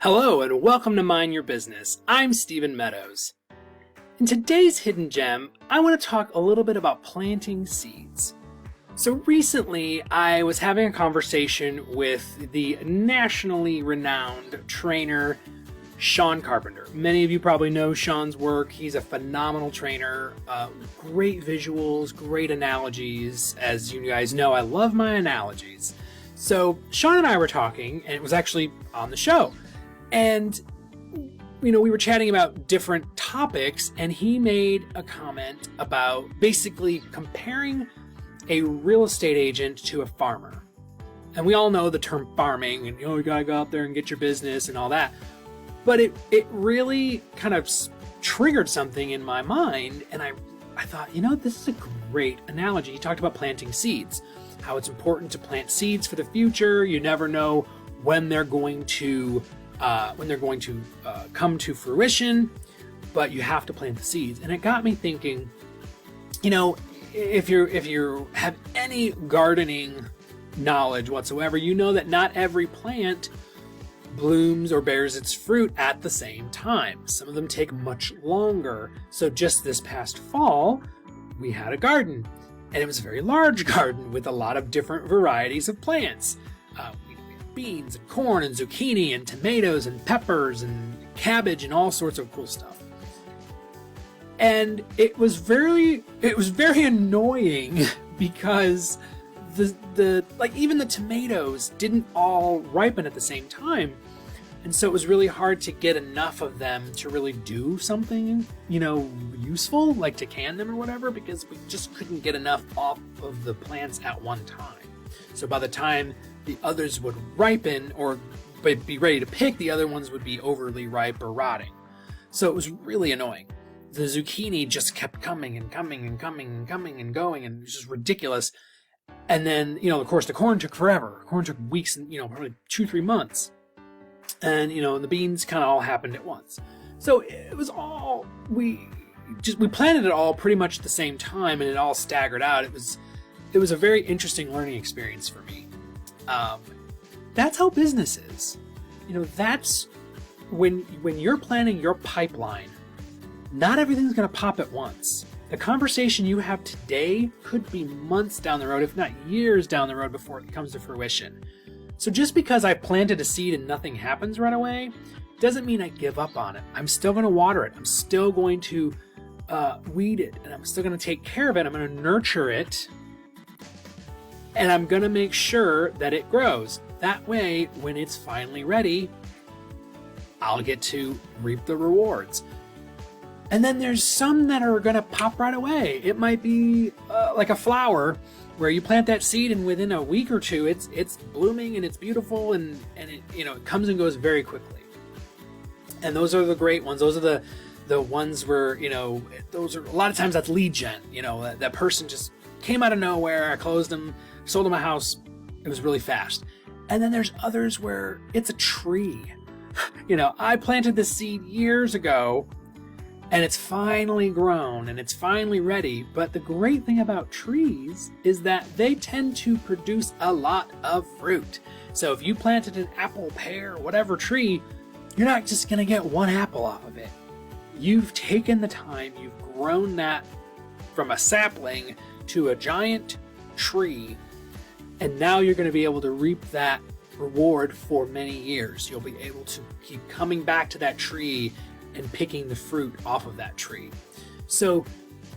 Hello and welcome to Mind Your Business. I'm Stephen Meadows. In today's Hidden Gem, I want to talk a little bit about planting seeds. So recently, I was having a conversation with the nationally renowned trainer, Sean Carpenter. Many of you probably know Sean's work. He's a phenomenal trainer, great visuals, great analogies. As you guys know, I love my analogies. So Sean and I were talking, and it was actually on the show. And, we were chatting about different topics, and he made a comment about basically comparing a real estate agent to a farmer. And we all know the term farming, and you gotta go out there and get your business and all that. But it really kind of triggered something in my mind, and I thought, this is a great analogy. He talked about planting seeds, how it's important to plant seeds for the future. You never know when they're going to come to fruition, but you have to plant the seeds. And it got me thinking, if you have any gardening knowledge whatsoever, you know that not every plant blooms or bears its fruit at the same time. Some of them take much longer. So just this past fall, we had a garden, and it was a very large garden with a lot of different varieties of plants. Beans and corn and zucchini and tomatoes and peppers and cabbage and all sorts of cool stuff. And it was very annoying because even the tomatoes didn't all ripen at the same time. And so it was really hard to get enough of them to really do something, useful, like to can them or whatever, because we just couldn't get enough off of the plants at one time. So by the time the others would ripen or be ready to pick, the other ones would be overly ripe or rotting. So it was really annoying. The zucchini just kept coming and coming and coming and coming and going, and it was just ridiculous. And then, of course, the corn took forever. Corn took weeks and, probably 2-3 months. And, the beans kind of all happened at once. So it was all, we planted it all pretty much at the same time, and it all staggered out. It was a very interesting learning experience for me. That's how business is. That's when you're planning your pipeline, not everything's going to pop at once. The conversation you have today could be months down the road, if not years down the road, before it comes to fruition. So just because I planted a seed and nothing happens right away, doesn't mean I give up on it. I'm still going to water it. I'm still going to weed it, and I'm still going to take care of it. I'm going to nurture it, and I'm going to make sure that it grows. That way, when it's finally ready, I'll get to reap the rewards. And then there's some that are going to pop right away. It might be like a flower where you plant that seed, and within a week or two, it's blooming and it's beautiful, and it comes and goes very quickly. And those are the great ones. Those are the ones where, those are a lot of times that's lead gen. That person just came out of nowhere. I closed them, sold them a house. It was really fast. And then there's others where it's a tree. I planted this seed years ago, and it's finally grown and it's finally ready. But the great thing about trees is that they tend to produce a lot of fruit. So if you planted an apple, pear, whatever tree, you're not just going to get one apple off of it. You've taken the time, you've grown that from a sapling to a giant tree, and now you're going to be able to reap that reward for many years. You'll be able to keep coming back to that tree and picking the fruit off of that tree. So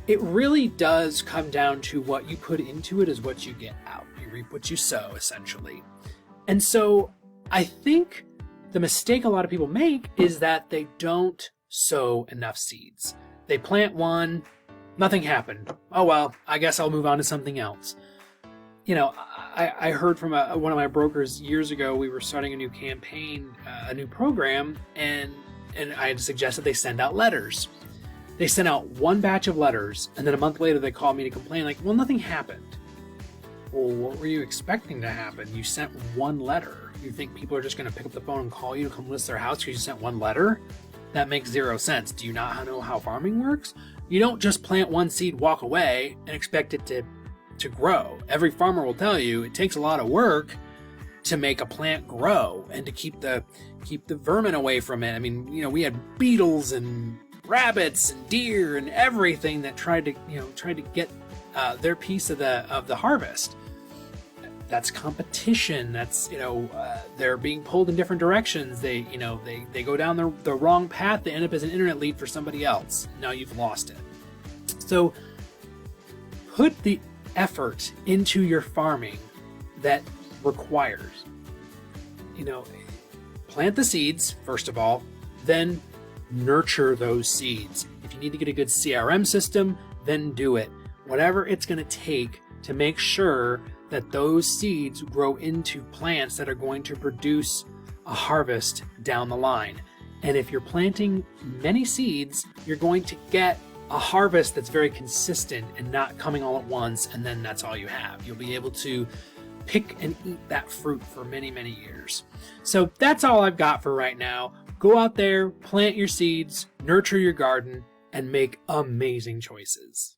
it really does come down to what you put into it is what you get out. You reap what you sow, essentially. And so I think the mistake a lot of people make is that they don't sow enough seeds. They plant one, nothing happened. Oh, well, I guess I'll move on to something else. I heard from one of my brokers years ago, we were starting a new campaign, a new program, and I had suggested they send out letters. They sent out one batch of letters, and then a month later they called me to complain, like, well, nothing happened. Well, what were you expecting to happen? You sent one letter. You think people are just going to pick up the phone and call you to come list their house because you sent one letter? That makes zero sense. Do you not know how farming works? You don't just plant one seed, walk away, and expect it to grow. Every farmer will tell you it takes a lot of work to make a plant grow and to keep the vermin away from it. I mean, we had beetles and rabbits and deer and everything that tried to get their piece of the harvest. That's competition. That's they're being pulled in different directions. They go down the wrong path. They end up as an internet lead for somebody else. Now you've lost it. So put the effort into your farming that requires. Plant the seeds first of all, then nurture those seeds. If you need to get a good CRM system, then do it. Whatever it's going to take to make sure that those seeds grow into plants that are going to produce a harvest down the line. And if you're planting many seeds, you're going to get a harvest that's very consistent and not coming all at once, and then that's all you have. You'll be able to pick and eat that fruit for many, many years. So that's all I've got for right now. Go out there, plant your seeds, nurture your garden, and make amazing choices.